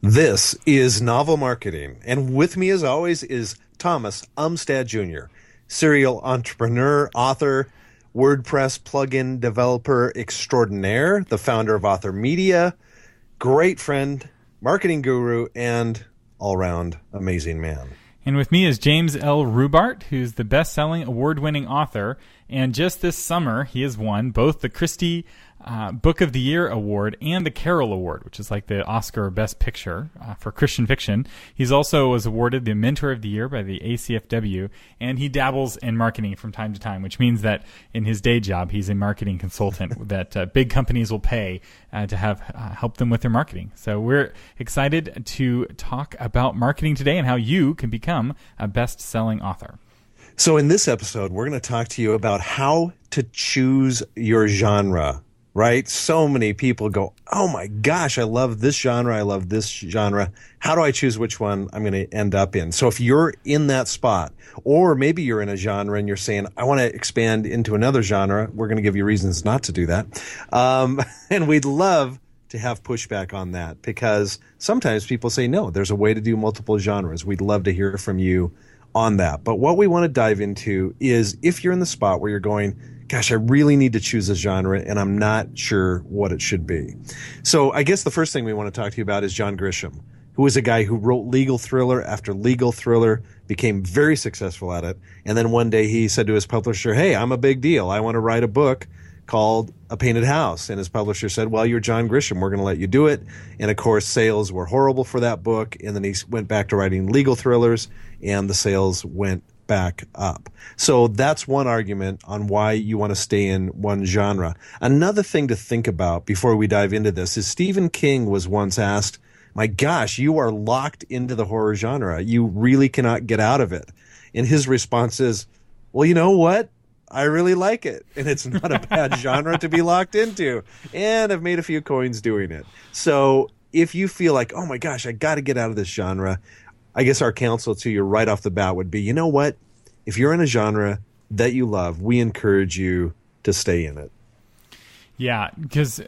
This is Novel Marketing, and with me as always is Thomas Umstead Jr., serial entrepreneur, author, WordPress plugin developer extraordinaire, the founder of Author Media, great friend, marketing guru, and all-round amazing man. And with me is James L. Rubart, who's the best-selling, award-winning author. And just this summer, he has won both the Christie Book of the Year Award and the Carol Award, which is like the Oscar Best Picture for Christian fiction. He's also was awarded the Mentor of the Year by the ACFW, and he dabbles in marketing from time to time, which means that in his day job, he's a marketing consultant that big companies will pay to have help them with their marketing. So we're excited to talk about marketing today and how you can become a best-selling author. So in this episode, we're going to talk to you about how to choose your genre, right? So many people go, oh my gosh, I love this genre. I love this genre. How do I choose which one I'm going to end up in? So if you're in that spot, or maybe you're in a genre and you're saying, I want to expand into another genre, we're going to give you reasons not to do that. And we'd love to have pushback on that because sometimes people say, no, there's a way to do multiple genres. We'd love to hear from you on that. But what we want to dive into is if you're in the spot where you're going, gosh, I really need to choose a genre and I'm not sure what it should be. So I guess the first thing we want to talk to you about is John Grisham, who is a guy who wrote legal thriller after legal thriller, became very successful at it. And then one day he said to his publisher, hey, I'm a big deal. I want to write a book called A Painted House. And his publisher said, well, you're John Grisham. We're going to let you do it. And of course, sales were horrible for that book. And then he went back to writing legal thrillers and the sales went back up. So that's one argument on why you want to stay in one genre. Another thing to think about before we dive into this is Stephen King was once asked, my gosh, you are locked into the horror genre. You really cannot get out of it. And his response is, well, you know what? I really like it, and it's not a bad genre to be locked into, and I've made a few coins doing it. So if you feel like, oh my gosh, I got to get out of this genre, I guess our counsel to you right off the bat would be, you know what? If you're in a genre that you love, we encourage you to stay in it. Yeah, because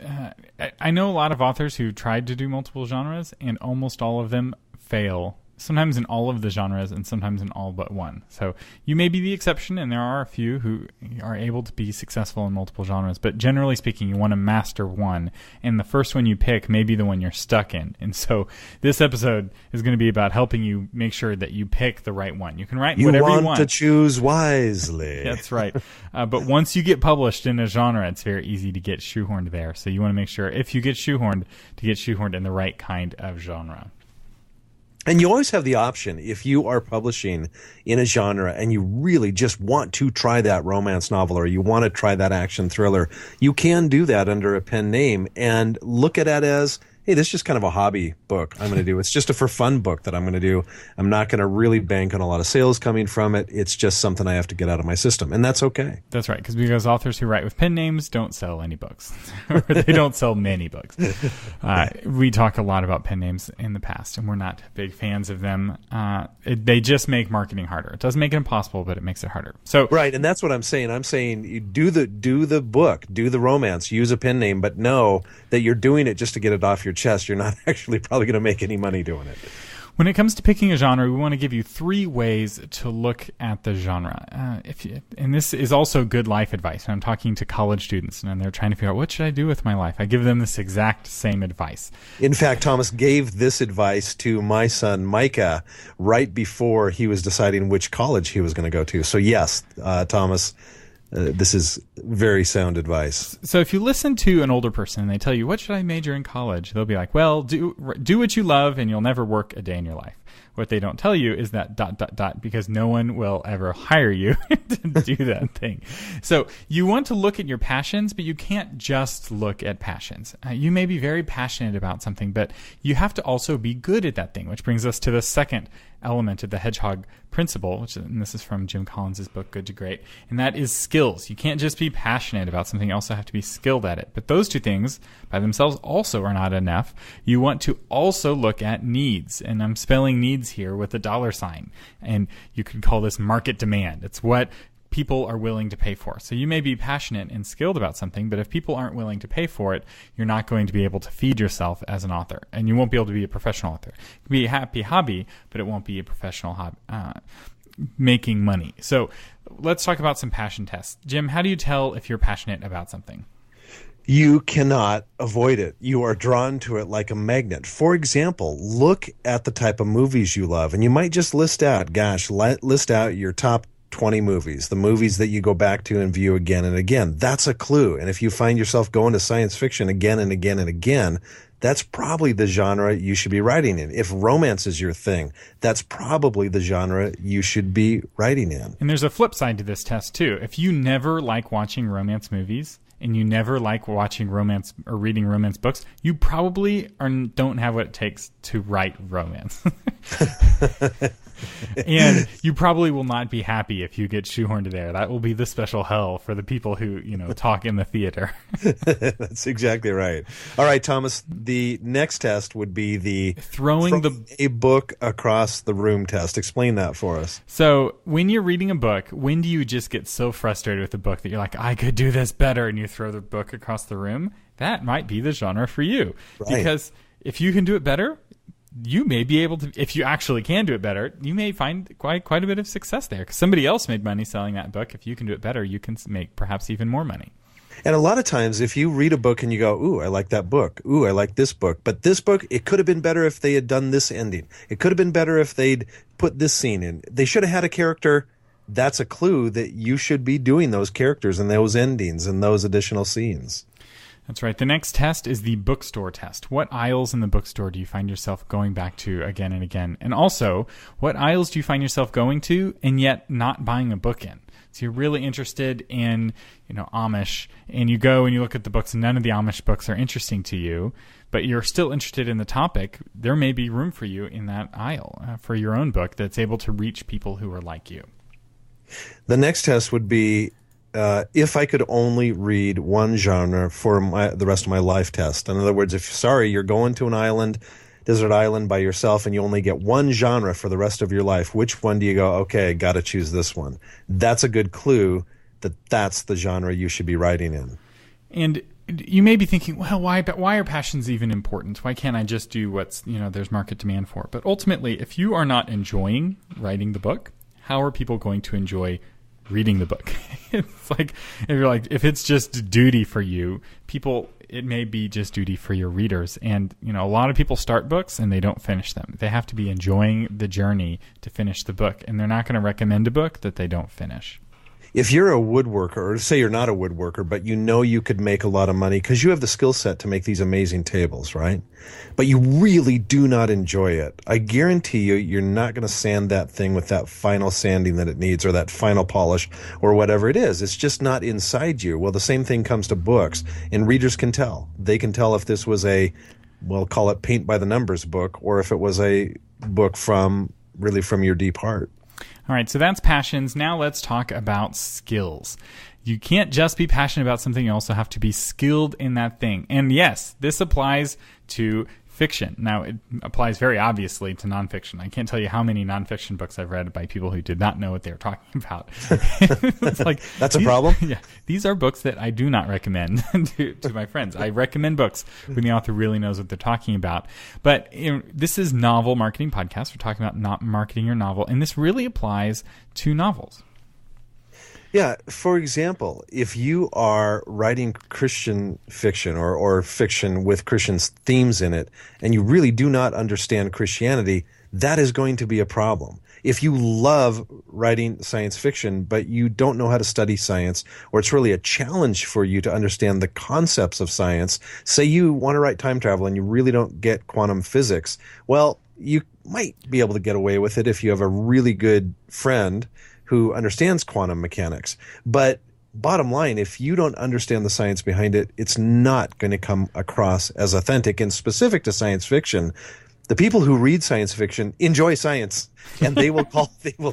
I know a lot of authors who tried to do multiple genres, and almost all of them fail. Sometimes in all of the genres and sometimes in all but one. So you may be the exception, and there are a few who are able to be successful in multiple genres. But generally speaking, you want to master one, and the first one you pick may be the one you're stuck in. And so this episode is going to be about helping you make sure that you pick the right one. You can write whatever you want. You want to choose wisely. That's right. But once you get published in a genre, it's very easy to get shoehorned there. So you want to make sure if you get shoehorned, to get shoehorned in the right kind of genre. And you always have the option, if you are publishing in a genre and you really just want to try that romance novel or you want to try that action thriller, you can do that under a pen name and look at it as, hey, this is just kind of a hobby book I'm going to do. It's just a for fun book that I'm going to do. I'm not going to really bank on a lot of sales coming from it. It's just something I have to get out of my system, and that's okay. That's right, because authors who write with pen names don't sell any books. Or they don't sell many books. We talk a lot about pen names in the past, and we're not big fans of them. They just make marketing harder. It doesn't make it impossible, but it makes it harder. So right, and that's what I'm saying. I'm saying you do the book, do the romance, use a pen name, but know that you're doing it just to get it off your chest. You're not actually probably going to make any money doing it. When it comes to picking a genre, we want to give you 3 ways to look at the genre. And this is also good life advice. I'm talking to college students, and they're trying to figure out, what should I do with my life? I give them this exact same advice. In fact, Thomas gave this advice to my son, Micah, right before he was deciding which college he was going to go to. So yes, Thomas, this is very sound advice. So if you listen to an older person and they tell you, what should I major in college? They'll be like, well, do what you love and you'll never work a day in your life. What they don't tell you is that ... because no one will ever hire you to do that thing. So you want to look at your passions, but you can't just look at passions. You may be very passionate about something, but you have to also be good at that thing, which brings us to the second element of the Hedgehog Principle, and this is from Jim Collins' book, Good to Great, and that is skills. You can't just be passionate about something, you also have to be skilled at it. But those two things by themselves also are not enough. You want to also look at needs, and I'm spelling needs here with a $sign, and you could call this market demand. It's what people are willing to pay for. So you may be passionate and skilled about something, but if people aren't willing to pay for it, you're not going to be able to feed yourself as an author, and you won't be able to be a professional author. It can be a happy hobby, but it won't be a professional hobby, making money. So let's talk about some passion tests. Jim, how do you tell if you're passionate about something? You cannot avoid it. You are drawn to it like a magnet. For example, look at the type of movies you love, and you might just list out your top 20 movies, the movies that you go back to and view again and again. That's a clue. And if you find yourself going to science fiction again and again and again, that's probably the genre you should be writing in. If romance is your thing, that's probably the genre you should be writing in. And there's a flip side to this test, too. If you never like watching romance movies and you never like watching romance or reading romance books, you probably don't have what it takes to write romance. And you probably will not be happy if you get shoehorned there. That will be the special hell for the people who, talk in the theater. That's exactly right. All right, Thomas, the next test would be the throwing a book across the room test. Explain that for us. So when you're reading a book, when do you just get so frustrated with the book that you're like, I could do this better, and you throw the book across the room? That might be the genre for you. Right. Because if you can do it better, you may be able to, if you actually can do it better, you may find quite a bit of success there, because somebody else made money selling that book. If you can do it better, you can make perhaps even more money. And a lot of times, if you read a book and you go, ooh, I like that book. Ooh, I like this book. But this book, it could have been better if they had done this ending. It could have been better if they'd put this scene in. They should have had a character. That's a clue that you should be doing those characters and those endings and those additional scenes. That's right. The next test is the bookstore test. What aisles in the bookstore do you find yourself going back to again and again? And also, what aisles do you find yourself going to and yet not buying a book in? So you're really interested in, Amish, and you go and you look at the books, and none of the Amish books are interesting to you, but you're still interested in the topic. There may be room for you in that aisle for your own book that's able to reach people who are like you. The next test would be if I could only read one genre for the rest of my life test. In other words, you're going to an desert island by yourself, and you only get one genre for the rest of your life, which one do you go, okay, got to choose this one? That's a good clue that that's the genre you should be writing in. And you may be thinking, well, why are passions even important? Why can't I just do what's, there's market demand for? But ultimately, if you are not enjoying writing the book, how are people going to enjoy reading the book? It's like, if it's just duty for you, it may be just duty for your readers. And, a lot of people start books and they don't finish them. They have to be enjoying the journey to finish the book. And they're not going to recommend a book that they don't finish. If you're a woodworker, or say you're not a woodworker, but you could make a lot of money because you have the skill set to make these amazing tables, right? But you really do not enjoy it. I guarantee you're not going to sand that thing with that final sanding that it needs, or that final polish, or whatever it is. It's just not inside you. Well, the same thing comes to books, and readers can tell. They can tell if this was we'll call it paint by the numbers book, or if it was a book from your deep heart. All right, so that's passions. Now let's talk about skills. You can't just be passionate about something. You also have to be skilled in that thing. And yes, this applies to fiction. Now, it applies very obviously to nonfiction. I can't tell you how many nonfiction books I've read by people who did not know what they were talking about. It's like, that's a problem? Yeah. These are books that I do not recommend to my friends. I recommend books when the author really knows what they're talking about. But this is Novel Marketing Podcast. We're talking about not marketing your novel, and this really applies to novels. Yeah, for example, if you are writing Christian fiction or fiction with Christian themes in it, and you really do not understand Christianity, that is going to be a problem. If you love writing science fiction, but you don't know how to study science, or it's really a challenge for you to understand the concepts of science, say you want to write time travel and you really don't get quantum physics, well, you might be able to get away with it if you have a really good friend who understands quantum mechanics. But bottom line, if you don't understand the science behind it, it's not going to come across as authentic and specific to science fiction. The people who read science fiction enjoy science, and they will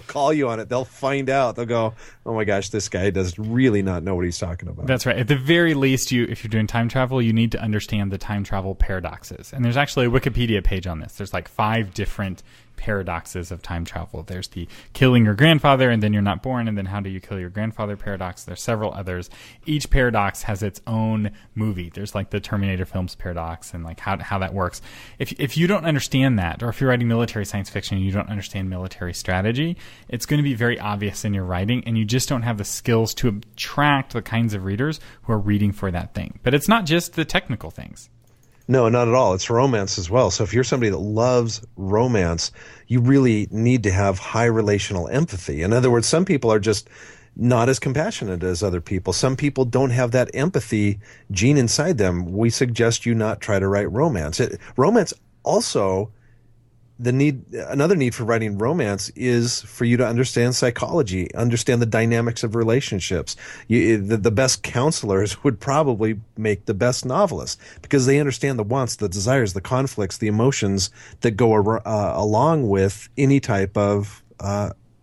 call you on it. They'll find out. They'll go, oh my gosh, this guy does really not know what he's talking about. That's right. At the very least, if you're doing time travel, you need to understand the time travel paradoxes. And there's actually a Wikipedia page on this. There's like 5 different paradoxes of time travel. There's the killing your grandfather and then you're not born, and then how do you kill your grandfather paradox. There's several others. Each paradox has its own movie. There's like the Terminator films paradox and like how that works. If you don't understand that, or if you're writing military science fiction and you don't understand military strategy, it's going to be very obvious in your writing, and you just don't have the skills to attract the kinds of readers who are reading for that thing. But it's not just the technical things. No, not at all. It's romance as well. So if you're somebody that loves romance, you really need to have high relational empathy. In other words, some people are just not as compassionate as other people. Some people don't have that empathy gene inside them. We suggest you not try to write romance. Romance also, another need for writing romance is for you to understand psychology, understand the dynamics of relationships. The best counselors would probably make the best novelists because they understand the wants, the desires, the conflicts, the emotions that go along with any type of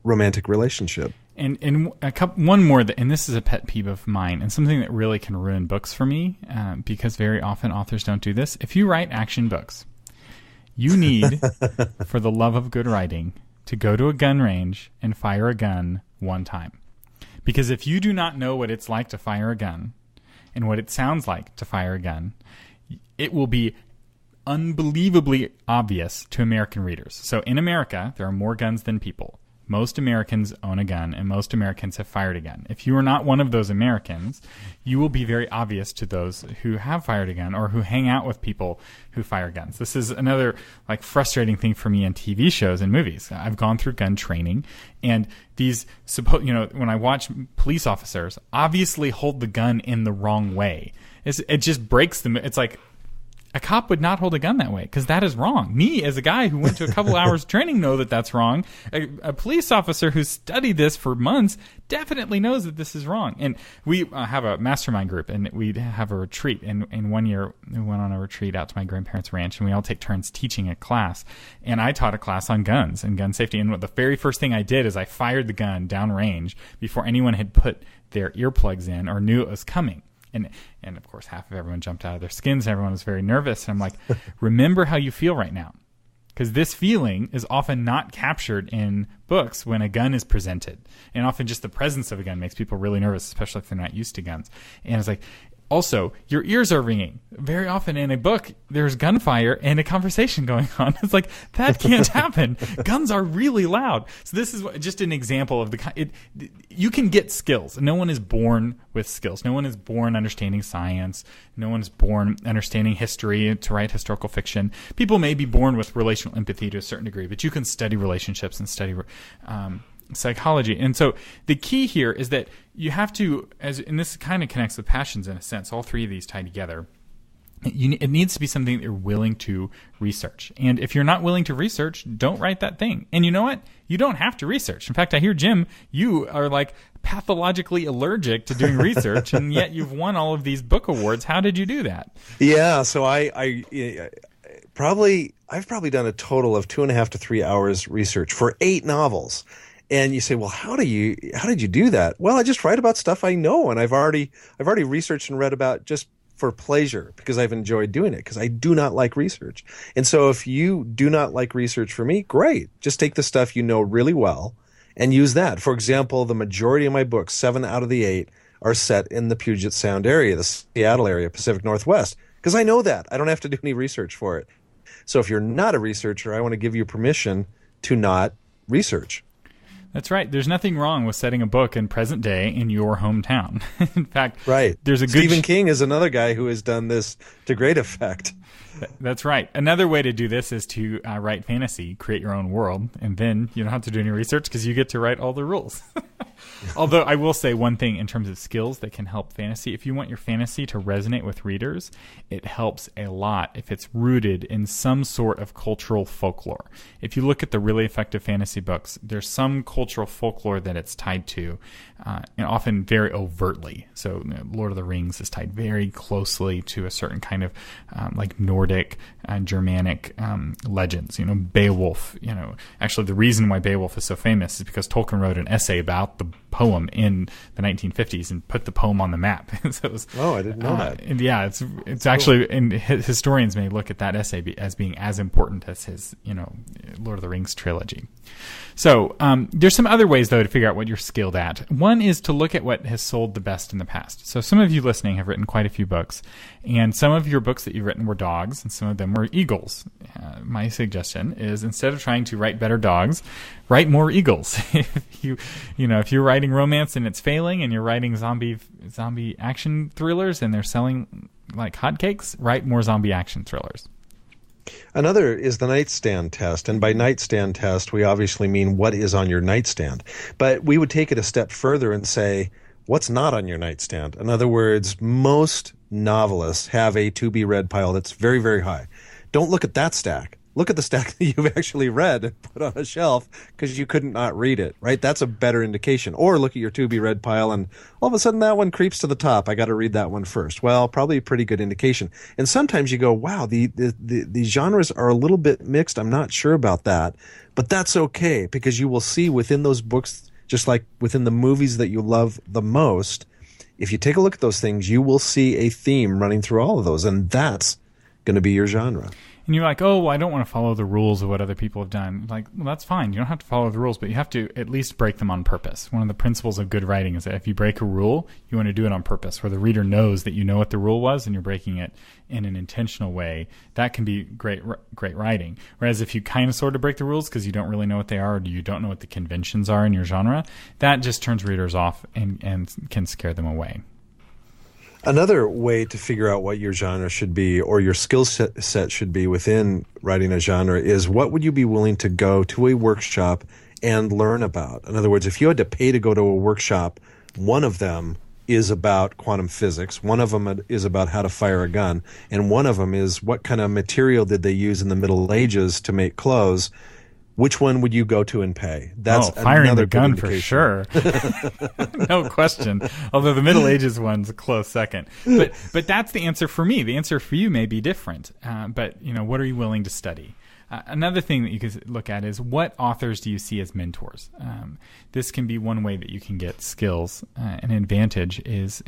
romantic relationship. And one more, and this is a pet peeve of mine, and something that really can ruin books for me, because very often authors don't do this. If you write action books, you need, for the love of good writing, to go to a gun range and fire a gun one time. Because if you do not know what it's like to fire a gun and what it sounds like to fire a gun, it will be unbelievably obvious to American readers. So in America, there are more guns than people. Most Americans own a gun, and most Americans have fired a gun. If you are not one of those Americans, you will be very obvious to those who have fired a gun or who hang out with people who fire guns. This is another like frustrating thing for me in TV shows and movies. I've gone through gun training, and these when I watch police officers obviously hold the gun in the wrong way, it just breaks them. It's like, a cop would not hold a gun that way because that is wrong. Me, as a guy who went to a couple hours training, know that that's wrong. A police officer who's studied this for months definitely knows that this is wrong. And we have a mastermind group, and we have a retreat. And 1 year, we went on a retreat out to my grandparents' ranch, and we all take turns teaching a class. And I taught a class on guns and gun safety. And the very first thing I did is I fired the gun downrange before anyone had put their earplugs in or knew it was coming. And of course, half of everyone jumped out of their skins. Everyone was very nervous. And I'm like, remember how you feel right now. Because this feeling is often not captured in books when a gun is presented. And often just the presence of a gun makes people really nervous, especially if they're not used to guns. And it's like, also, your ears are ringing. Very often in a book, there's gunfire and a conversation going on. It's like, that can't happen. Guns are really loud. So this is just an example of you can get skills. No one is born with skills. No one is born understanding science. No one is born understanding history to write historical fiction. People may be born with relational empathy to a certain degree, but you can study relationships and study psychology. And so the key here is that you have to, and this kind of connects with passions in a sense, all three of these tie together. It needs to be something that you're willing to research. And if you're not willing to research, don't write that thing. And you know what? You don't have to research. In fact, I hear, Jim, you are like pathologically allergic to doing research, and yet you've won all of these book awards. How did you do that? Yeah, so I've probably done a total of 2.5 to 3 hours research for 8 novels. And you say, well, how did you do that? Well, I just write about stuff I know, and I've already researched and read about just for pleasure because I've enjoyed doing it, because I do not like research. And so if you do not like research for me, great. Just take the stuff you know really well and use that. For example, the majority of my books, 7 out of the 8, are set in the Puget Sound area, the Seattle area, Pacific Northwest, because I know that. I don't have to do any research for it. So if you're not a researcher, I want to give you permission to not research. That's right. There's nothing wrong with setting a book in present day in your hometown. In fact, right. There's a good Stephen King is another guy who has done this to great effect. That's right. Another way to do this is to write fantasy, create your own world, and then you don't have to do any research because you get to write all the rules. Although I will say one thing in terms of skills that can help fantasy. If you want your fantasy to resonate with readers, it helps a lot if it's rooted in some sort of cultural folklore. If you look at the really effective fantasy books, there's some cultural folklore that it's tied to, and often very overtly. So Lord of the Rings is tied very closely to a certain kind of like Nordic and Germanic legends. Beowulf. Actually, the reason why Beowulf is so famous is because Tolkien wrote an essay about the poem in the 1950s and put the poem on the map. So it was, I didn't know that. And yeah, it's actually, and historians may look at that essay as being as important as his, Lord of the Rings trilogy. So there's some other ways, though, to figure out what you're skilled at. One is to look at what has sold the best in the past. So some of you listening have written quite a few books, and some of your books that you've written were dogs, and some of them were eagles. My suggestion is, instead of trying to write better dogs, write more eagles. If you're writing romance and it's failing, and you're writing zombie action thrillers and they're selling like hotcakes, write more zombie action thrillers. Another is the nightstand test. And by nightstand test, we obviously mean what is on your nightstand. But we would take it a step further and say, what's not on your nightstand? In other words, most novelists have a to-be-read pile that's very, very high. Don't look at that stack. Look at the stack that you've actually read and put on a shelf because you couldn't not read it, right? That's a better indication. Or look at your to-be-read pile and all of a sudden that one creeps to the top. I got to read that one first. Well, probably a pretty good indication. And sometimes you go, wow, the genres are a little bit mixed. I'm not sure about that. But that's okay, because you will see within those books, just like within the movies that you love the most, if you take a look at those things, you will see a theme running through all of those. And that's going to be your genre. And you're like, oh, well, I don't want to follow the rules of what other people have done. Like, well, that's fine. You don't have to follow the rules, but you have to at least break them on purpose. One of the principles of good writing is that if you break a rule, you want to do it on purpose, where the reader knows that you know what the rule was and you're breaking it in an intentional way. That can be great writing. Whereas if you kind of sort of break the rules because you don't really know what they are, or you don't know what the conventions are in your genre, that just turns readers off and can scare them away. Another way to figure out what your genre should be, or your skill set should be within writing a genre, is what would you be willing to go to a workshop and learn about? In other words, if you had to pay to go to a workshop, one of them is about quantum physics, one of them is about how to fire a gun, and one of them is what kind of material did they use in the Middle Ages to make clothes. Which one would you go to and pay? That's firing the gun for sure. No question. Although the Middle Ages one's a close second. But that's the answer for me. The answer for you may be different. But what are you willing to study? Another thing that you could look at is, what authors do you see as mentors? This can be one way that you can get skills. An advantage is,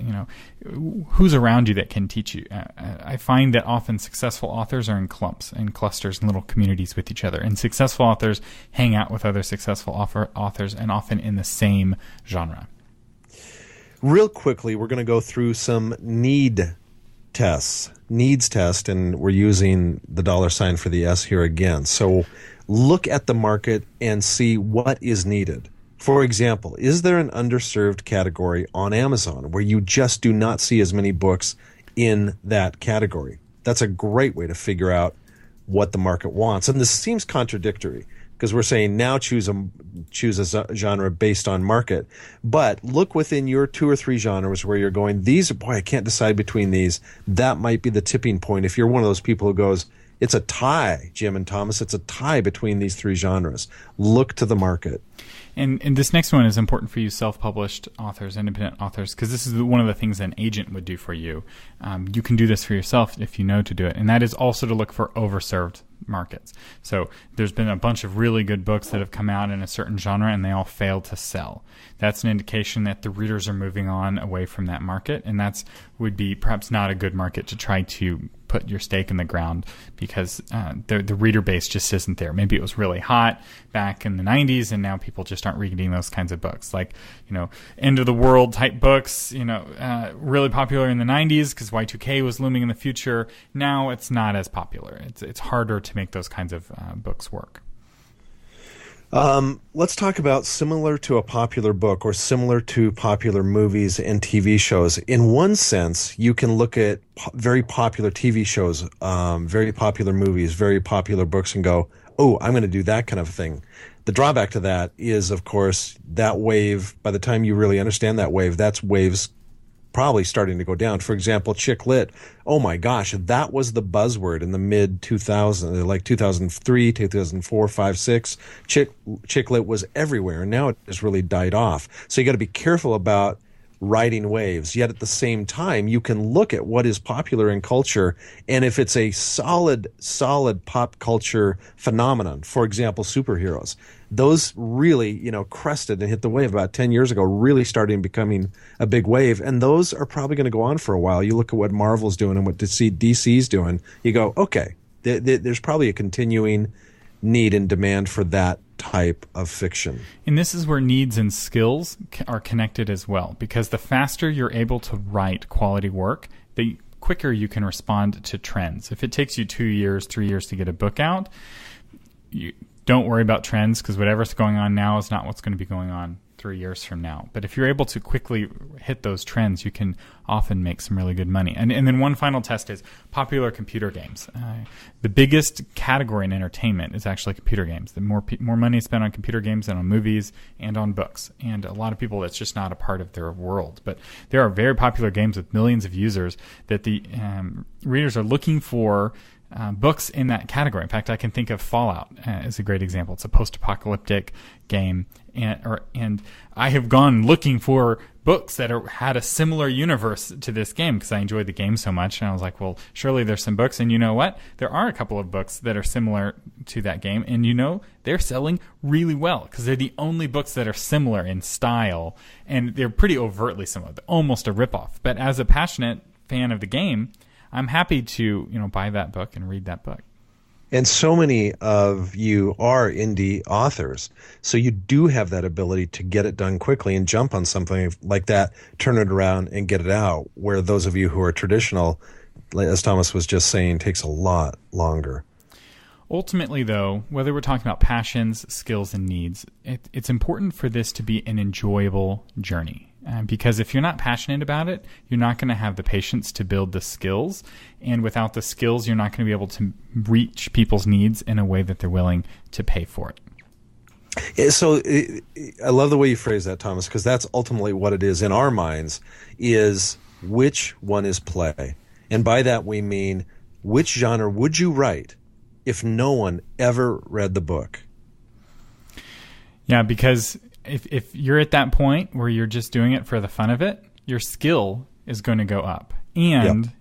who's around you that can teach you. I find that often successful authors are in clumps and clusters and little communities with each other. And successful authors hang out with other successful authors, and often in the same genre. Real quickly, we're going to go through some needs test, and we're using the $ for the S here again. So look at the market and see what is needed. For example, is there an underserved category on Amazon where you just do not see as many books in that category? That's a great way to figure out what the market wants. And this seems contradictory, because we're saying now choose a genre based on market. But look within your 2 or 3 genres where you're going, I can't decide between these. That might be the tipping point. If you're one of those people who goes, it's a tie, Jim and Thomas, it's a tie between these 3 genres. Look to the market. And this next one is important for you self-published authors, independent authors, because this is one of the things an agent would do for you. You can do this for yourself if you know to do it. And that is also to look for overserved markets. So there's been a bunch of really good books that have come out in a certain genre and they all failed to sell. That's an indication that the readers are moving on away from that market, and that's would be perhaps not a good market to try to put your stake in the ground, because the reader base just isn't there. Maybe it was really hot back in the 90s and now people just aren't reading those kinds of books, like end of the world type books, really popular in the 90s because Y2K was looming in the future. Now it's not as popular. It's harder to make those kinds of books work. Let's talk about similar to a popular book or similar to popular movies and TV shows. In one sense, you can look at very popular TV shows, very popular movies, very popular books and go, oh, I'm going to do that kind of thing. The drawback to that is, of course, that wave, by the time you really understand that wave, that's waves probably starting to go down. For example, chick lit. Oh my gosh, that was the buzzword in the mid 2000s, like 2003, 2004, 5, 6. Chick lit was everywhere, and now it has really died off. So you got to be careful about riding waves. Yet at the same time, you can look at what is popular in culture, and if it's a solid pop culture phenomenon, for example, superheroes, those really, crested and hit the wave about 10 years ago, really starting becoming a big wave. And those are probably going to go on for a while. You look at what Marvel's doing and what DC's doing, you go, okay, there's probably a continuing need and demand for that type of fiction. And this is where needs and skills are connected as well, because the faster you're able to write quality work, the quicker you can respond to trends. If it takes you 2 years, 3 years to get a book out, you don't worry about trends, because whatever's going on now is not what's going to be going on 3 years from now. But if you're able to quickly hit those trends, you can often make some really good money. And then one final test is popular computer games. The biggest category in entertainment is actually computer games. The more money is spent on computer games than on movies and on books. And a lot of people, that's just not a part of their world. But there are very popular games with millions of users that the readers are looking for books in that category. In fact, I can think of Fallout as a great example. It's a post-apocalyptic game, and I have gone looking for books that had a similar universe to this game because I enjoyed the game so much. And I was like, well, surely there's some books. And you know what? There are a couple of books that are similar to that game, and they're selling really well because they're the only books that are similar in style, and they're pretty overtly similar. They're almost a ripoff. But as a passionate fan of the game, I'm happy to, buy that book and read that book. And so many of you are indie authors, so you do have that ability to get it done quickly and jump on something like that, turn it around, and get it out, where those of you who are traditional, as Thomas was just saying, takes a lot longer. Ultimately, though, whether we're talking about passions, skills, and needs, it's important for this to be an enjoyable journey. Because if you're not passionate about it, you're not going to have the patience to build the skills. And without the skills, you're not going to be able to reach people's needs in a way that they're willing to pay for it. So I love the way you phrase that, Thomas, because that's ultimately what it is in our minds, is which one is play. And by that we mean, which genre would you write if no one ever read the book? Yeah, because if you're at that point where you're just doing it for the fun of it, your skill is going to go up. And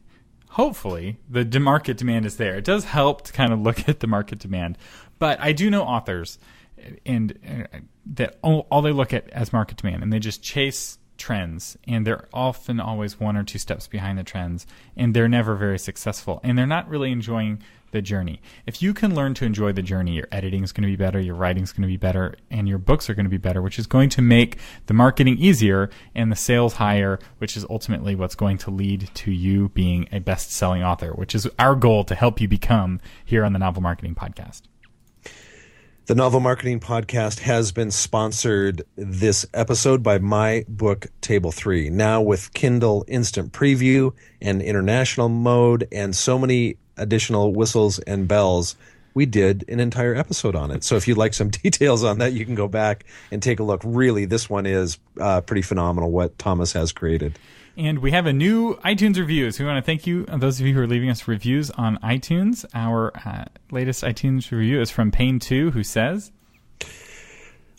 hopefully the market demand is there. It does help to kind of look at the market demand. But I do know authors and that all they look at as market demand, and they just chase trends, and they're often always 1 or 2 steps behind the trends, and they're never very successful, and they're not really enjoying the journey. If you can learn to enjoy the journey, your editing is going to be better, your writing is going to be better, and your books are going to be better, which is going to make the marketing easier and the sales higher, which is ultimately what's going to lead to you being a best-selling author, which is our goal to help you become here on the Novel Marketing Podcast. The Novel Marketing Podcast has been sponsored this episode by my book, Table 3, now with Kindle Instant Preview and International Mode and so many additional whistles and bells. We did an entire episode on it. So if you'd like some details on that, you can go back and take a look. Really, this one is pretty phenomenal, what Thomas has created. And we have a new iTunes review. So we want to thank you, those of you who are leaving us reviews on iTunes. Our latest iTunes review is from Payne2, who says,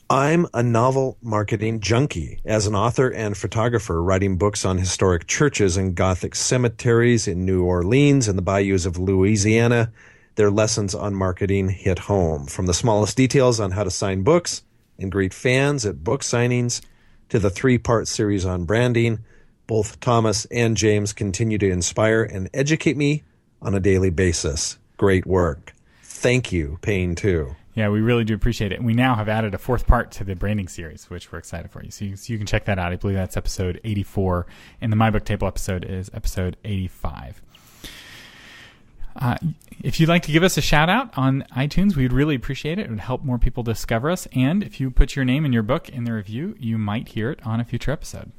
I'm a novel marketing junkie. As an author and photographer, writing books on historic churches and Gothic cemeteries in New Orleans and the bayous of Louisiana, their lessons on marketing hit home. From the smallest details on how to sign books and greet fans at book signings to the 3-part series on branding, both Thomas and James continue to inspire and educate me on a daily basis. Great work. Thank you, Payne2. Yeah, we really do appreciate it. And we now have added a 4th part to the branding series, which we're excited for you. So you can check that out. I believe that's episode 84. And the My Book Table episode is episode 85. If you'd like to give us a shout out on iTunes, we'd really appreciate it. It would help more people discover us. And if you put your name and your book in the review, you might hear it on a future episode.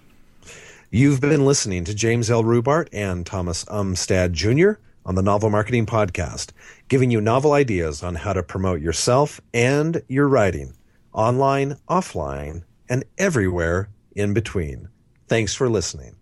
You've been listening to James L. Rubart and Thomas Umstad Jr. on the Novel Marketing Podcast, giving you novel ideas on how to promote yourself and your writing, online, offline, and everywhere in between. Thanks for listening.